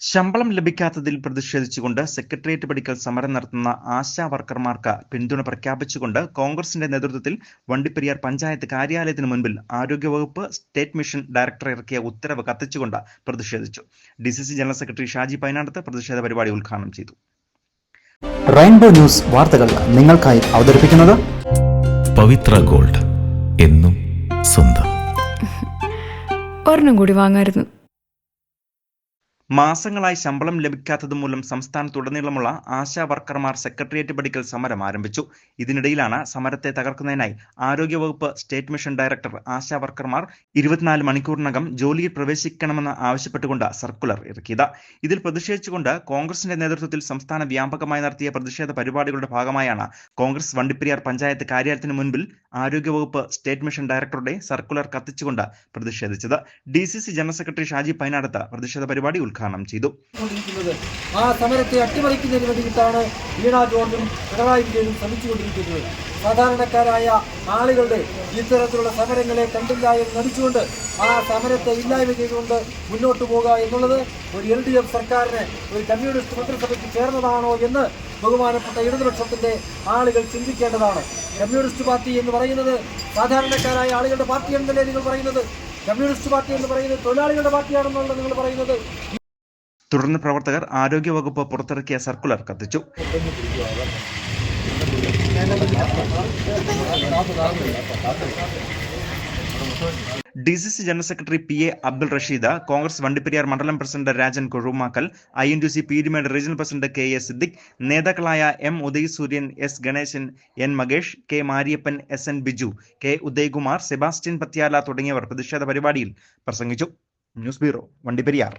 ശമ്പളം ലഭിക്കാത്തതിൽ പ്രതിഷേധിച്ചുകൊണ്ട് സെക്രട്ടേറിയറ്റ് പടിക്കൽ സമരം നടത്തുന്ന ആശാ വർക്കർമാർക്ക് പിന്തുണ പ്രഖ്യാപിച്ചുകൊണ്ട് കോൺഗ്രസിന്റെ നേതൃത്വത്തിൽ വണ്ടിപ്പെരിയാർ പഞ്ചായത്ത് കാര്യാലയത്തിന് മുൻപിൽ ആരോഗ്യവകുപ്പ് സ്റ്റേറ്റ് മിഷൻ ഡയറക്ടർ ഇറക്കിയ ഉത്തരവ് കത്തിച്ചുകൊണ്ട് പ്രതിഷേധിച്ചു. DCC general secretary Shaji Painadath പ്രതിഷേധ പരിപാടി ഉദ്ഘാടനം ചെയ്തു. റെയിൻബോ ന്യൂസ് വാർത്തകൾ നിങ്ങൾക്കായി അവതരിപ്പിക്കുന്നത് പവിത്ര ഗോൾഡ്, എന്നും സ്വന്തം. ഒരെണ്ണം കൂടി വാങ്ങായിരുന്നു. മാസങ്ങളായി ശമ്പളം ലഭിക്കാത്തതുമൂലം സംസ്ഥാനത്തുടനീളമുള്ള ആശാ വർക്കർമാർ സെക്രട്ടേറിയറ്റ് പടിക്കൽ സമരം ആരംഭിച്ചു. ഇതിനിടയിലാണ് സമരത്തെ തകർക്കുന്നതിനായി ആരോഗ്യവകുപ്പ് സ്റ്റേറ്റ് മിഷൻ ഡയറക്ടർ ആശാ വർക്കർമാർ 24 മണിക്കൂറിനകം ജോലിയിൽ പ്രവേശിക്കണമെന്ന് ആവശ്യപ്പെട്ടുകൊണ്ട് സർക്കുലർ ഇറക്കിയത്. ഇതിൽ പ്രതിഷേധിച്ചുകൊണ്ട് കോൺഗ്രസിന്റെ നേതൃത്വത്തിൽ സംസ്ഥാന വ്യാപകമായി നടത്തിയ പ്രതിഷേധ പരിപാടികളുടെ ഭാഗമായാണ് കോൺഗ്രസ് വണ്ടിപ്പെരിയാർ പഞ്ചായത്ത് കാര്യാലയത്തിന് മുൻപിൽ ആരോഗ്യവകുപ്പ് സ്റ്റേറ്റ് മിഷൻ ഡയറക്ടറുടെ സർക്കുലർ കത്തിച്ചുകൊണ്ട് പ്രതിഷേധിച്ചത്. DCC general secretary Shaji Painadath പ്രതിഷേധ പരിപാടി ഉദ്ഘാടനം ചെയ്തു. ആ സമരത്തെ അട്ടിമറിക്കുന്നതിന് വേണ്ടിയിട്ടാണ് വീണ ജോർജും പിണറായി വിജയനും ശ്രമിച്ചുകൊണ്ടിരിക്കുന്നത്. സാധാരണക്കാരായ ആളുകളുടെ ഇത്തരത്തിലുള്ള സമരങ്ങളെ കണ്ടില്ല എന്ന് നടിച്ചുകൊണ്ട് ആ സമരത്തെ ഇല്ലായ്മ ചെയ്തുകൊണ്ട് മുന്നോട്ട് പോകുക എന്നുള്ളത് ഒരു LDF സർക്കാരിന്, ഒരു കമ്മ്യൂണിസ്റ്റ് മന്ത്രിസഭയ്ക്ക് ചേർന്നതാണോ എന്ന് ബഹുമാനപ്പെട്ട ഇടതുപക്ഷത്തിന്റെ ആളുകൾ ചിന്തിക്കേണ്ടതാണ്. കമ്മ്യൂണിസ്റ്റ് പാർട്ടി എന്ന് പറയുന്നത് സാധാരണക്കാരായ ആളുകളുടെ പാർട്ടിയാണെന്നല്ലേ നിങ്ങൾ പറയുന്നത്? കമ്മ്യൂണിസ്റ്റ് പാർട്ടി എന്ന് പറയുന്നത് തൊഴിലാളികളുടെ പാർട്ടിയാണെന്നുള്ളത് നിങ്ങൾ പറയുന്നത്. തുടർന്ന് പ്രവർത്തകർ ആരോഗ്യവകുപ്പ് പുറത്തിറക്കിയ സർക്കുലർ കത്തിച്ചു. DCC general secretary PA Abdul Rasheed, Congress Vandiperiyar മണ്ഡലം president Rajan Kozhumakkal, INTUC Peermade regional president KA Siddique, നേതാക്കളായ M Udayasooryan, S Ganeshan, N Makesh, K Mariyappan, SN Biju, K Udayakumar, Sebastian Pathyala തുടങ്ങിയവർ പ്രതിഷേധ പരിപാടിയിൽ പ്രസംഗിച്ചു. News bureau, Vandiperiyar.